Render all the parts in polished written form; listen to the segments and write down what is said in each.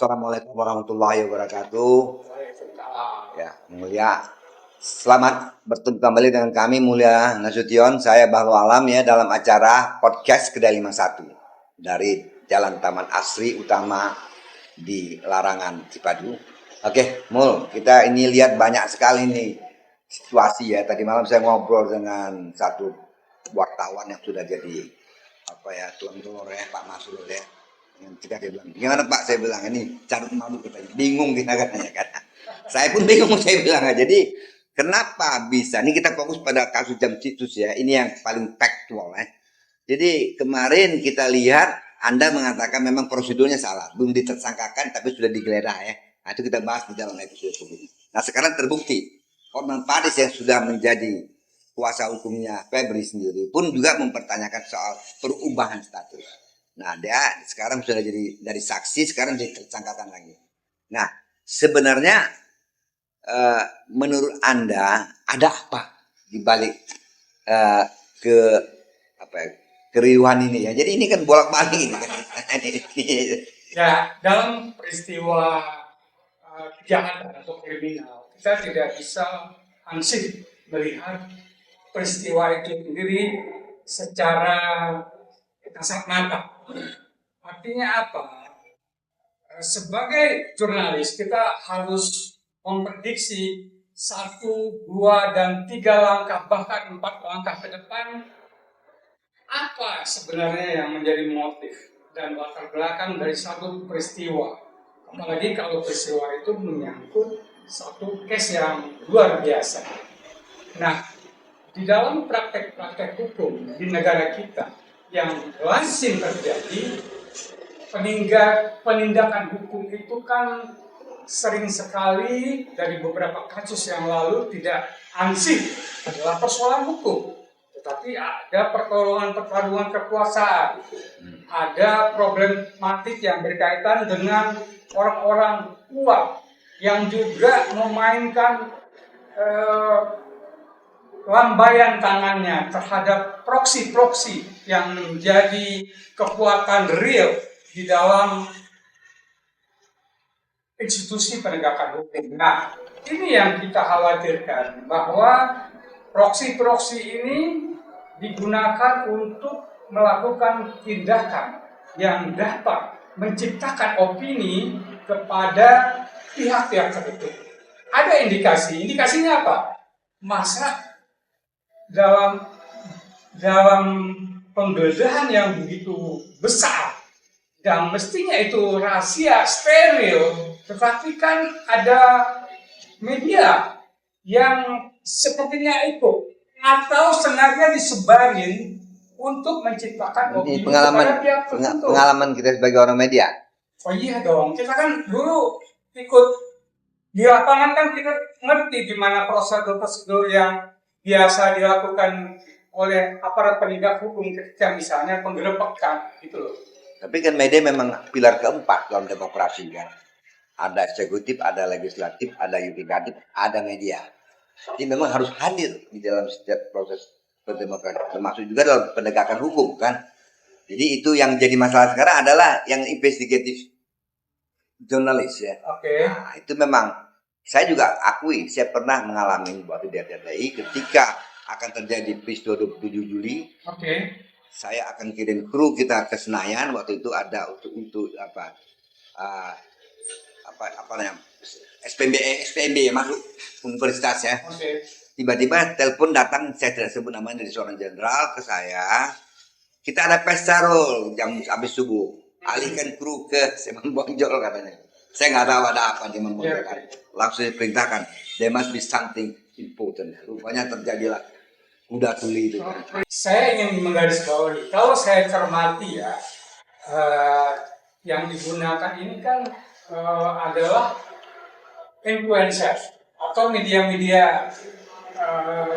Assalamualaikum warahmatullahi wabarakatuh. Ya, mulia. Selamat bertemu kembali dengan kami Mulia Nasution. Saya Bahru Alam ya dalam acara podcast Kedai 51 dari Jalan Taman Asri Utama di Larangan Cipadu. Oke, Mul, kita ini lihat banyak sekali nih situasi ya. Tadi malam saya ngobrol dengan satu wartawan yang sudah jadi tuan telur ya, Pak Masrul ya. Kita dia bilang, gimana Pak? Saya bilang, ini carut malu katanya. Bingung kita katanya kan. Saya pun bingung saya bilang. Jadi kenapa bisa? Ini kita fokus pada kasus Jamsitus ya. Ini yang paling faktual ya. Jadi kemarin kita lihat Anda mengatakan memang prosedurnya salah, belum ditersangkakan tapi sudah digeledah ya. Nah, itu kita bahas di dalam episode sebelumnya. Nah sekarang terbukti Hotman Paris yang sudah menjadi kuasa hukumnya Febri sendiri pun juga mempertanyakan soal perubahan status. Nah, dia sekarang sudah jadi dari saksi, sekarang ditersangkakan lagi. Nah, sebenarnya menurut Anda ada apa di balik ke keriuhan ini ya? Jadi ini kan bolak-balik ini kan. Ya, dalam peristiwa kejahatan atau kriminal, kita tidak bisa ansih melihat peristiwa itu sendiri secara kasat mata. Artinya apa? Sebagai jurnalis kita harus memprediksi 1, 2, dan 3 langkah bahkan 4 langkah ke depan apa sebenarnya yang menjadi motif dan latar belakang dari satu peristiwa. Apalagi kalau peristiwa itu menyangkut satu case yang luar biasa. Nah, di dalam praktek-praktek hukum di negara kita yang lazim terjadi, penindakan hukum itu kan sering sekali dari beberapa kasus yang lalu tidak ansih adalah persoalan hukum, tetapi ada pertarungan kekuasaan, ada problematik yang berkaitan dengan orang-orang kuat yang juga memainkan lambaian tangannya terhadap proksi-proksi yang menjadi kekuatan real di dalam institusi penegakan hukum. Nah, ini yang kita khawatirkan, bahwa proksi-proksi ini digunakan untuk melakukan tindakan yang dapat menciptakan opini kepada pihak-pihak tertentu. Ada indikasinya apa? Masa dalam penggeledahan yang begitu besar dan mestinya itu rahasia steril, tetapi kan ada media yang sepertinya ikut atau sengaja disebarin untuk menciptakan opini kepada pihak tertentu. Pengalaman kita sebagai orang media. Oh iya dong, kita kan dulu ikut di lapangan, kan kita ngerti gimana prosedur yang biasa dilakukan oleh aparat penegak hukum ketika misalnya penggerebekan gitu loh. Tapi kan media memang pilar keempat dalam demokrasi kan. Ada eksekutif, ada legislatif, ada yudikatif, ada media. Jadi memang harus hadir di dalam setiap proses berdemokrasi, termasuk juga dalam penegakan hukum kan. Jadi itu yang jadi masalah sekarang adalah yang investigatif jurnalis ya. Oke. Nah, itu memang saya juga akui, saya pernah mengalami waktu di RCTI ketika akan terjadi peristiwa 27 Juli. Oke. Saya akan kirim kru kita ke Senayan, waktu itu ada untuk namanya SPMB masuk universitas ya. Oke. Tiba-tiba telepon datang, saya tidak sebut namanya, dari seorang jenderal ke saya. Kita ada pesta roll jam habis subuh. Alihkan kru ke Seman Bonjol katanya. Saya nggak tahu ada apa di Seman Bonjol kan. Langsung diperintahkan, there must be something important. Rupanya terjadilah kuda tuli itu. Saya ingin menggarisbawahi, kalau saya cermati ya, yang digunakan ini kan adalah influencer atau media-media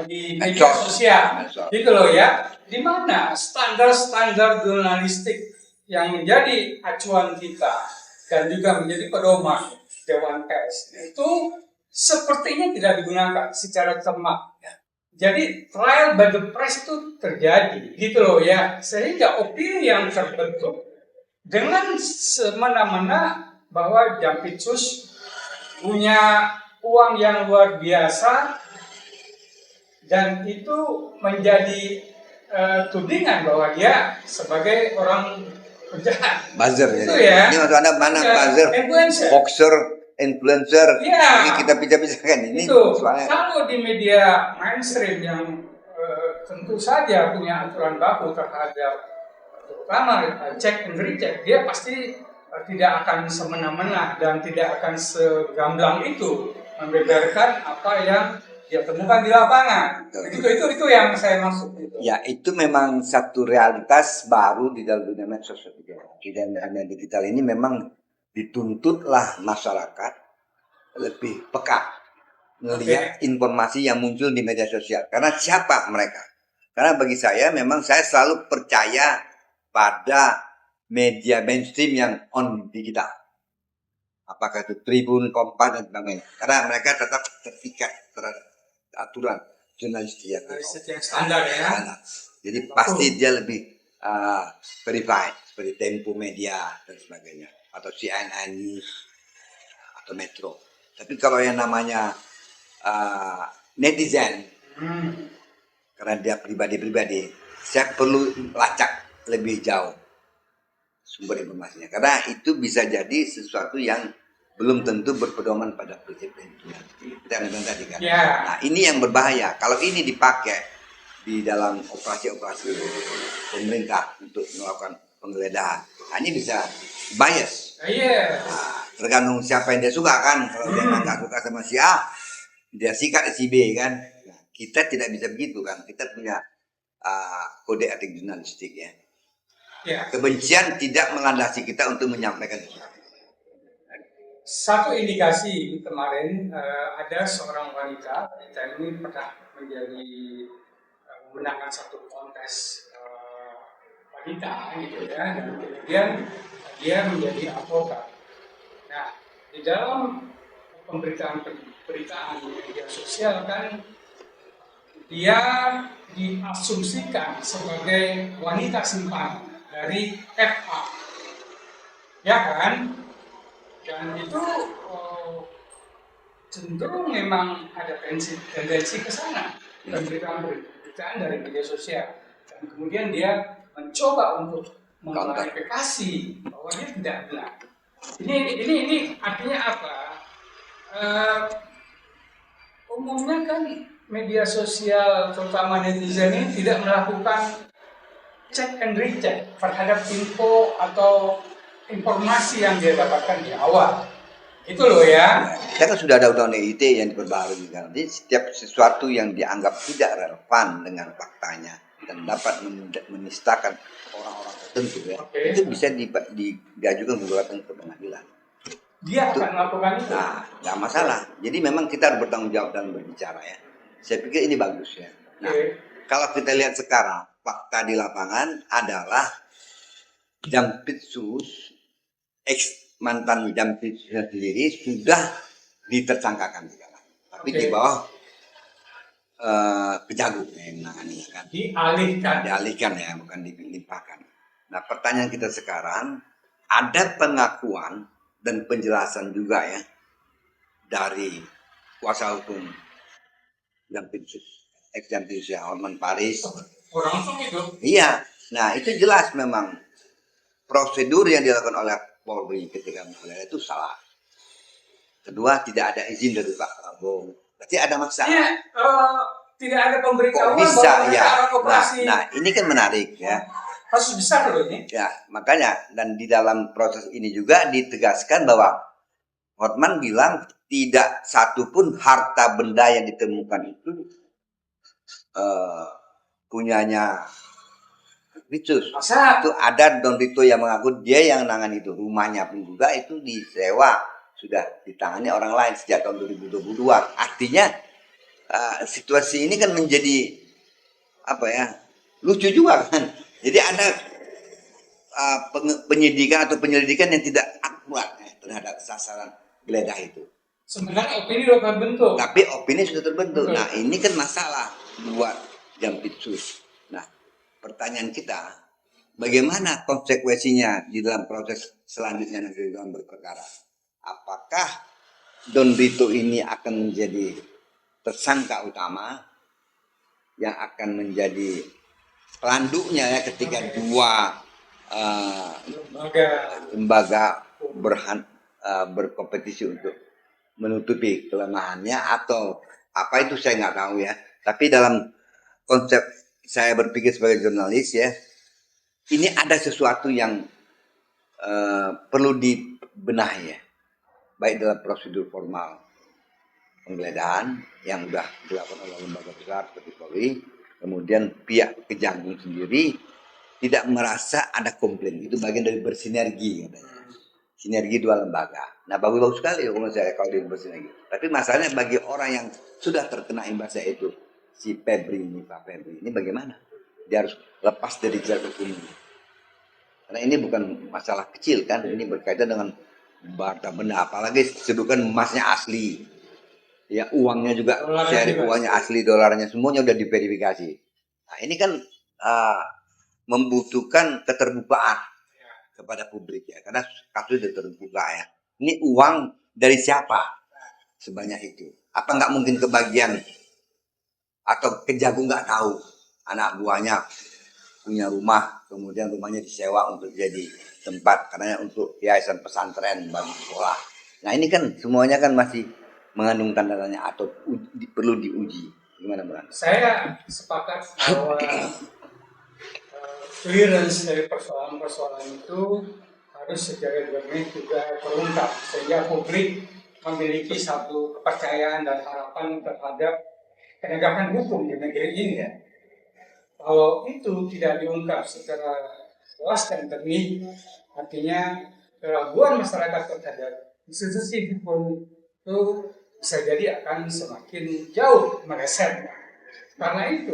di media sosial, gitu loh ya. Di mana standar-standar jurnalistik yang menjadi acuan kita dan juga menjadi pedoman Dewan Pers itu sepertinya tidak digunakan secara cermat. Jadi trial by the press itu terjadi, gitu loh ya, sehingga opini yang terbentuk dengan semena-mena bahwa Jampitsus punya uang yang luar biasa dan itu menjadi tudingan bahwa dia sebagai orang penjahat. Buzzer Itu jadi. ya. Ini maksud Anda mana Ya, buzzer? influencer. Boxer, influencer. Iya. Ini kita pisah-pisahkan ini Itu soalnya. kalau di media mainstream yang tentu saja punya aturan baku terhadap terutama check and recheck, dia pasti tidak akan semena-mena dan tidak akan segamblang itu membeberkan apa yang dia temukan di lapangan. Itu yang saya maksud. Ya, itu memang satu realitas baru di dalam dunia medsos. Di dunia digital ini memang dituntutlah masyarakat lebih peka melihat informasi yang muncul di media sosial. Karena siapa mereka? Karena bagi saya memang saya selalu percaya pada media mainstream yang on digital. Apakah itu Tribun, Kompas, dan sebagainya. Karena mereka tetap terikat terhadap aturan jurnalistik yang standar ya. Jadi pasti dia lebih verified seperti Tempo Media dan sebagainya, atau CNN News atau Metro. Tapi kalau yang namanya netizen, karena dia pribadi-pribadi, saya perlu lacak lebih jauh sumber informasinya, karena itu bisa jadi sesuatu yang belum tentu berpedoman pada prinsip kita bilang tadi kan. Nah ini yang berbahaya kalau ini dipakai di dalam operasi-operasi pemerintah untuk melakukan penggeledahan. Nah, ini bisa bias. Tergantung siapa yang dia suka kan. Kalau dia nggak suka sama si A, dia sikat si B kan. Nah, kita tidak bisa begitu kan. Kita punya kode etik jurnalistik ya. Kebencian tidak melandasi kita untuk menyampaikan sesuatu. Satu indikasi kemarin ada seorang wanita ini pernah menjadi memenangkan satu kontes wanita gitu ya, dan kemudian dia menjadi advokat. Nah, di dalam pemberitaan di media sosial kan dia diasumsikan sebagai wanita simpanan dari FA, ya kan? Dan itu cenderung memang ada tendensi ke sana, pemberitaan dari media sosial. Dan kemudian dia mencoba untuk mengklarifikasi bahwa dia tidak benar. Ini artinya apa? Umumnya kan media sosial, terutama netizen ini tidak melakukan check and recheck terhadap info atau informasi yang dia dapatkan di awal. Itu loh ya. Kita kan sudah ada undang-undang ITE yang diperbarui kan. Jadi setiap sesuatu yang dianggap tidak relevan dengan faktanya dan dapat menistakan orang-orang tertentu ya, itu bisa diajukan gugatan ke pengadilan. Dia akan melakukan itu. Nah, nggak masalah. Jadi memang kita harus bertanggung jawab dalam berbicara ya. Saya pikir ini bagus ya. Nah, kalau kita lihat sekarang fakta di lapangan adalah Jampitsus mantan Jampitsus sendiri sudah ditersangkakan sekarang, tapi di bawah Kejagung yang menangani kan. Dialihkan ya, bukan dilimpahkan. Nah, pertanyaan kita sekarang, ada pengakuan dan penjelasan juga ya dari kuasa hukum Jampitsus, ex-Jampitsus Hotman Paris. Langsung itu. Iya, nah itu jelas memang prosedur yang dilakukan oleh Polri ketika menggeledah itu salah. Kedua, tidak ada izin dari Pak Prabowo. Berarti ada masalah. Iya, tidak ada pemberitahuan. Kok bisa ya? Nah, ini kan menarik ya. Kasus besar loh ini. Ya, makanya dan di dalam proses ini juga ditegaskan bahwa Hotman bilang tidak satupun harta benda yang ditemukan itu punyanya Jampitsus. Itu ada Don Rito yang mengaku dia yang nangan itu. Rumahnya pun juga itu disewa, sudah ditangani orang lain sejak tahun 2022. Artinya situasi ini kan menjadi apa ya, lucu juga kan. Jadi ada penyidikan atau penyelidikan yang tidak akurat terhadap sasaran geledah itu. Sebenarnya opini sudah terbentuk. Tapi opini sudah terbentuk. Nah, ini kan masalah buat Jampitsus. Nah, pertanyaan kita, bagaimana konsekuensinya di dalam proses selanjutnya nanti dalam berperkara? Apakah Don Rito ini akan menjadi tersangka utama yang akan menjadi pelanduknya ya ketika dua lembaga berkompetisi untuk menutupi kelemahannya, atau apa itu saya nggak tahu ya. Tapi dalam konsep saya berpikir sebagai jurnalis ya, ini ada sesuatu yang perlu dibenahi ya, baik dalam prosedur formal penggeledahan yang sudah dilakukan oleh lembaga besar seperti Polri, kemudian pihak Kejagung sendiri tidak merasa ada komplain. Itu bagian dari bersinergi katanya. Sinergi dua lembaga. Nah, bagus sekali kalau saya kalau dia bersinergi. Tapi masalahnya bagi orang yang sudah terkena imbasnya itu, si Febri ini, Pak Febri ini bagaimana? Dia harus lepas dari jerat hukum ini. Karena ini bukan masalah kecil kan, ini berkaitan dengan harta benda, apalagi disebutkan emasnya asli. Ya, uangnya juga seri uangnya asli, dolarnya semuanya udah diverifikasi. Nah, ini kan membutuhkan keterbukaan kepada publik ya, karena kasus sudah terbuka ya. Ini uang dari siapa sebanyak itu? Apa nggak mungkin kebagian atau Kejagung nggak tahu anak buahnya punya rumah, kemudian rumahnya disewa untuk jadi tempat karena untuk yayasan pesantren bagi sekolah. Nah, ini kan semuanya kan masih mengandung tanda tanya atau perlu diuji. Gimana, Bang? Saya sepakat bahwa clearance dari persoalan-persoalan itu harus secara jernih juga terungkap sehingga publik memiliki satu kepercayaan dan harapan terhadap penegakan hukum di negeri ini ya. Kalau itu tidak diungkap secara jelas dan jernih, artinya keraguan masyarakat terhadap institusi hukum itu bisa jadi akan semakin jauh meleset. Karena itu,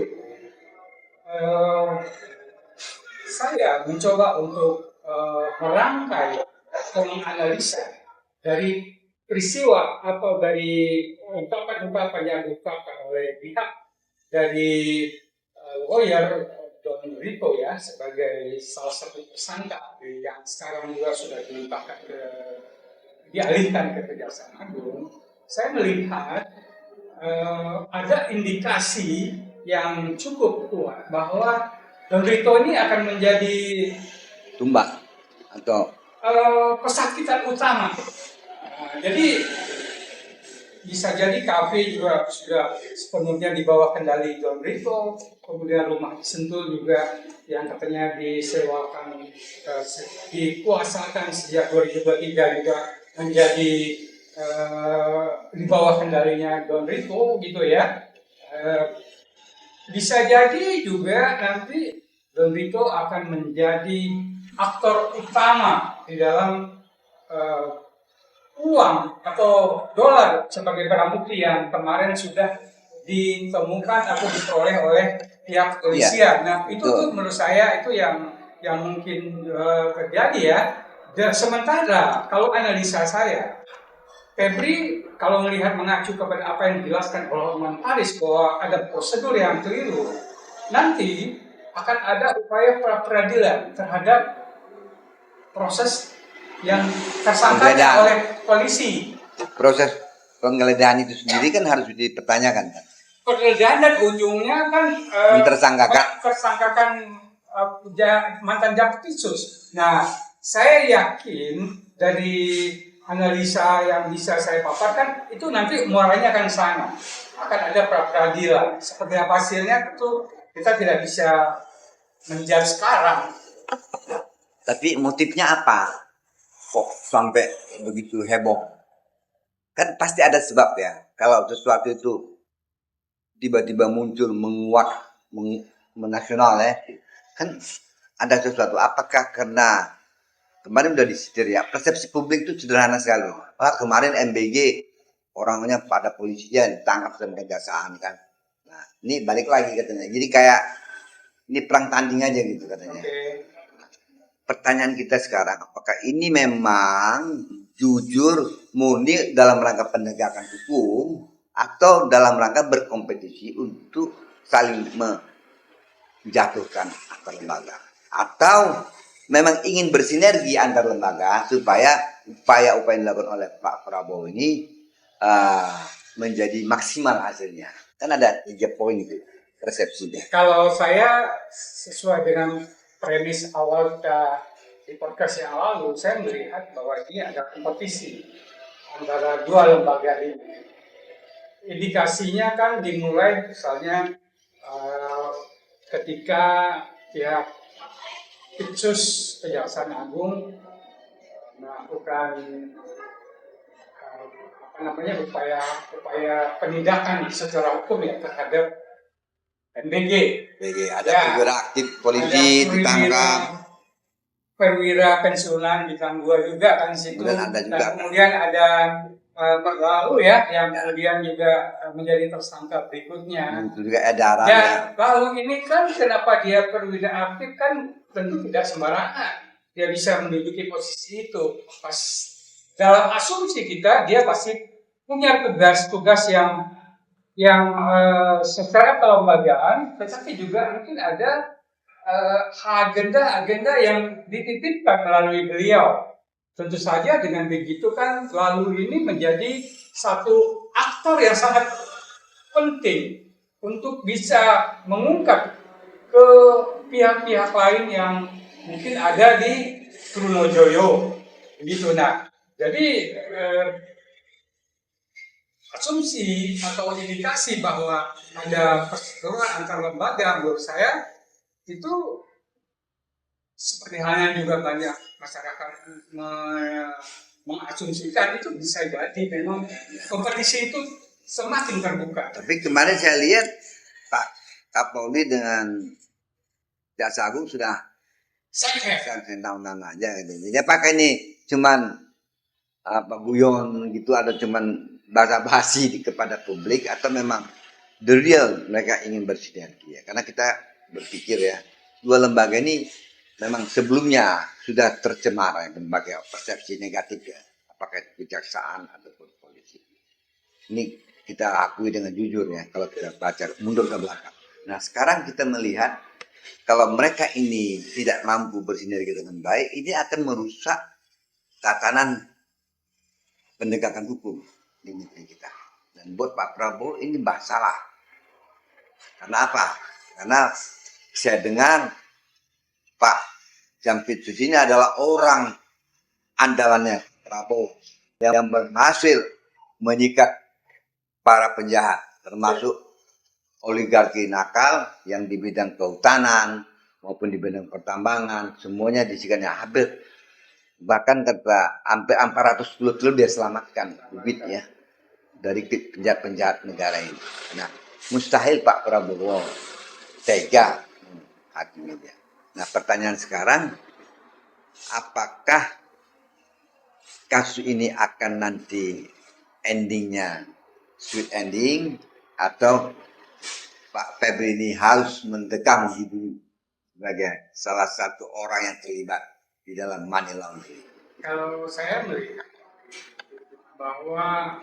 saya mencoba untuk merangkai atau menganalisa dari peristiwa atau dari ungkapan-ungkapan yang diungkapkan oleh pihak dari lawyer Don Rito ya sebagai salah satu tersangka yang sekarang juga sudah dialihkan ke Kejaksaan Agung. Saya melihat ada indikasi yang cukup kuat bahwa Don Rito ini akan menjadi tumbak atau pesakitan utama. Jadi bisa jadi kafe juga sudah sepenuhnya di bawah kendali Don Rito, kemudian rumah Sentul juga yang katanya disewakan, dikuasakan sejak 2023 juga menjadi di bawah kendalinya Don Rito gitu ya. Bisa jadi juga nanti Don Rito akan menjadi aktor utama di dalam uang atau dolar sebagai barang bukti yang kemarin sudah ditemukan atau diperoleh oleh pihak kepolisian. Nah, itu tuh menurut saya itu yang mungkin terjadi ya. Dan sementara kalau analisa saya, Febri kalau melihat mengacu kepada apa yang dijelaskan oleh Oman Paris bahwa ada prosedur yang keliru, nanti akan ada upaya pra peradilan terhadap proses yang tersangkanya oleh polisi. Proses penggeledahan itu sendiri kan harus dipertanyakan kan. Penggeledahan dan ujungnya kan tersangkakan mantan Jampitsus. Nah, saya yakin dari analisa yang bisa saya paparkan itu nanti muaranya akan sana, akan ada pra peradilan. Seperti apa hasilnya itu kita tidak bisa menjudge sekarang. Tapi motifnya apa? Kok sampai begitu heboh? Kan pasti ada sebab ya. Kalau sesuatu itu tiba-tiba muncul menguat menasional ya, kan ada sesuatu. Apakah karena kemarin udah disetir ya, persepsi publik itu sederhana sekali. Pak, kemarin MBG orangnya pada polisi ya ditangkap dan kejaksaan kan. Nah, ini balik lagi katanya. Jadi kayak ini perang tanding aja gitu katanya. Pertanyaan kita sekarang, apakah ini memang jujur murni dalam rangka penegakan hukum atau dalam rangka berkompetisi untuk saling menjatuhkan antar lembaga? atau memang ingin bersinergi antar lembaga supaya upaya-upaya yang dilakukan oleh Pak Prabowo ini menjadi maksimal hasilnya. Kan ada 3 poin itu persepsinya. Kalau saya sesuai dengan premis awal kita di podcast yang lalu, saya melihat bahwa ini ada kompetisi antara dua lembaga ini. Indikasinya kan dimulai misalnya ketika pihak Itsus Kejaksaan Agung melakukan upaya penindakan secara hukum ya terhadap NBG. Ada perwira aktif polisi ditangkap, perwira pensiunan bintang 2 juga kan situ. Dan kemudian ada lalu ya yang kemudian juga menjadi tersangka berikutnya. Itu juga edaran. Ya, lalu ini kan kenapa dia perwira aktif kan tentu tidak sembarangan. Dia bisa menduduki posisi itu. Pas dalam asumsi kita dia pasti punya tugas-tugas yang secara kelembagaan, tetapi juga mungkin ada agenda-agenda yang dititipkan melalui beliau. Tentu saja dengan begitu kan lalu ini menjadi satu aktor yang sangat penting untuk bisa mengungkap ke pihak-pihak lain yang mungkin ada di Trunojoyo. Begitu. Nah, jadi asumsi atau indikasi bahwa ada perseteruan antar lembaga menurut saya itu seperti halnya juga banyak masyarakat mengasumsikan itu bisa jadi memang kompetisi itu semakin terbuka. Tapi kemarin saya lihat Pak Kapolri dengan Jaksa Agung sudah tahun-tahun aja gitu. Jadi apakah ini cuman guyon gitu atau cuman basa-basi kepada publik atau memang the real mereka ingin bersinergi ya? Karena kita berpikir ya, dua lembaga ini memang sebelumnya sudah tercemar ya, berbagai persepsi negatif ya, apakah itu kejaksaan ataupun polisi. Ini kita akui dengan jujur ya, kalau kita baca mundur ke belakang. Nah sekarang kita melihat kalau mereka ini tidak mampu bersinergi dengan baik, ini akan merusak tatanan penegakan hukum di negeri kita. Dan buat Pak Prabowo ini masalah. Karena apa? Karena saya dengar Pak Jampitsus ini adalah orang andalannya Prabowo yang berhasil menyikat para penjahat, termasuk oligarki nakal yang di bidang kehutanan maupun di bidang pertambangan, semuanya disikatnya habis. Bahkan kata hampir 410 triliun dia selamatkan bibit ya dari penjahat-penjahat negara ini. Nah, mustahil Pak Prabowo tega hakimi dia. Nah, pertanyaan sekarang, apakah kasus ini akan nanti endingnya sweet ending atau Pak Febri ini harus mendekam hidup sebagai salah satu orang yang terlibat di dalam money laundering? Kalau saya melihat bahwa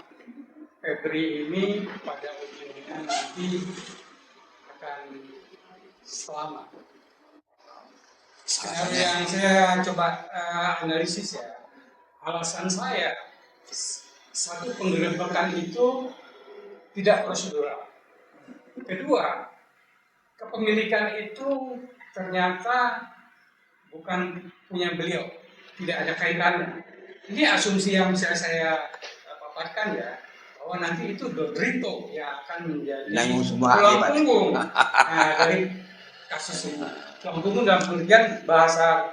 Febri ini pada ujungnya nanti akan selamat. Yang saya coba analisis ya, alasan saya satu, penggerebekan itu tidak prosedural. Kedua, kepemilikan itu ternyata bukan punya beliau, tidak ada kaitannya. Ini asumsi yang bisa saya paparkan ya, bahwa nanti itu Dodrito yang akan menjadi tulang punggung dari kasus ini. Tulang punggung dalam pengertian bahasa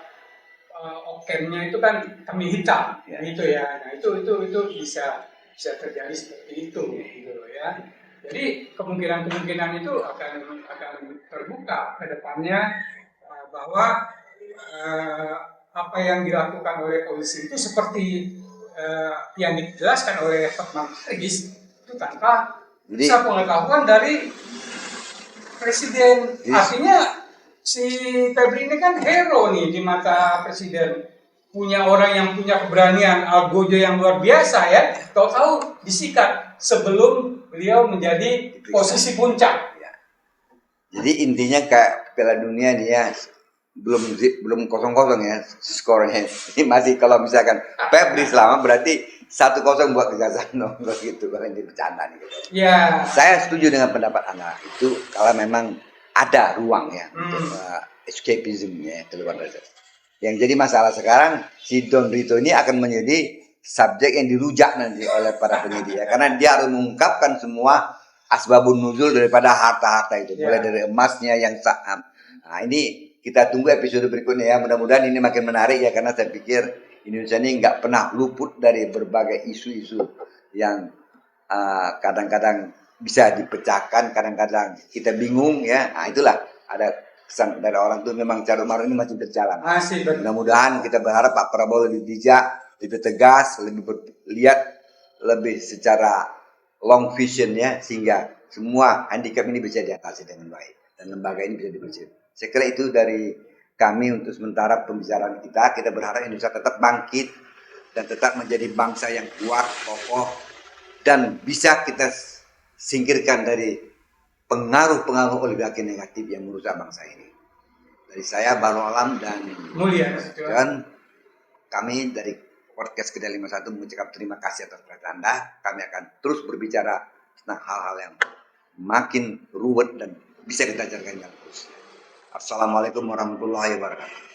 okemnya itu kan kambing hitam, gitu ya. Nah itu bisa terjadi seperti itu, gitu loh ya. Jadi kemungkinan itu akan terbuka ke depannya bahwa apa yang dilakukan oleh polisi itu seperti yang dijelaskan oleh Hotman Paris itu tanpa bisa pengetahuan dari presiden. Artinya si Febri ini kan hero nih di mata presiden, punya orang yang punya keberanian algojo yang luar biasa ya, tahu-tahu disikat sebelum beliau menjadi posisi puncak. Jadi intinya kayak Piala Dunia dia belum kosong ya skornya. Ini masih kalau misalkan Pep beri selamat berarti 1-0 buat Gazzano gitu kalau ini bercanda nih. Gitu. Ya. Saya setuju dengan pendapat Anda itu kalau memang ada ruang ya untuk escapism ya keluar dari itu. Yang jadi masalah sekarang si Don Rito ini akan menjadi subjek yang dirujak nanti oleh para penyidik ya, karena dia harus mengungkapkan semua asbabun nuzul daripada harta-harta itu, mulai dari emasnya yang saham. Nah ini kita tunggu episode berikutnya ya, mudah-mudahan ini makin menarik ya, karena saya pikir Indonesia ini nggak pernah luput dari berbagai isu-isu yang kadang-kadang bisa dipecahkan, kadang-kadang kita bingung ya. Nah itulah ada kesan dari orang tuh, memang carut marut ini masih berjalan. Mudah-mudahan kita berharap Pak Prabowo lebih bijak, lebih tegas, lebih lihat lebih secara long vision ya, sehingga semua handicap ini bisa diatasi dengan baik dan lembaga ini bisa dibersihkan. Saya kira itu dari kami untuk sementara pembicaraan kita. Kita berharap Indonesia tetap bangkit dan tetap menjadi bangsa yang kuat, kokoh, dan bisa kita singkirkan dari pengaruh-pengaruh oligarki negatif yang merusak bangsa ini. Dari saya Baru Alam dan Mulia dan kami dari podcast Kedai 51 mengucapkan terima kasih atas perhatian Anda. Kami akan terus berbicara tentang hal-hal yang makin ruwet dan bisa kita carikan jalan terus. Assalamualaikum warahmatullahi wabarakatuh.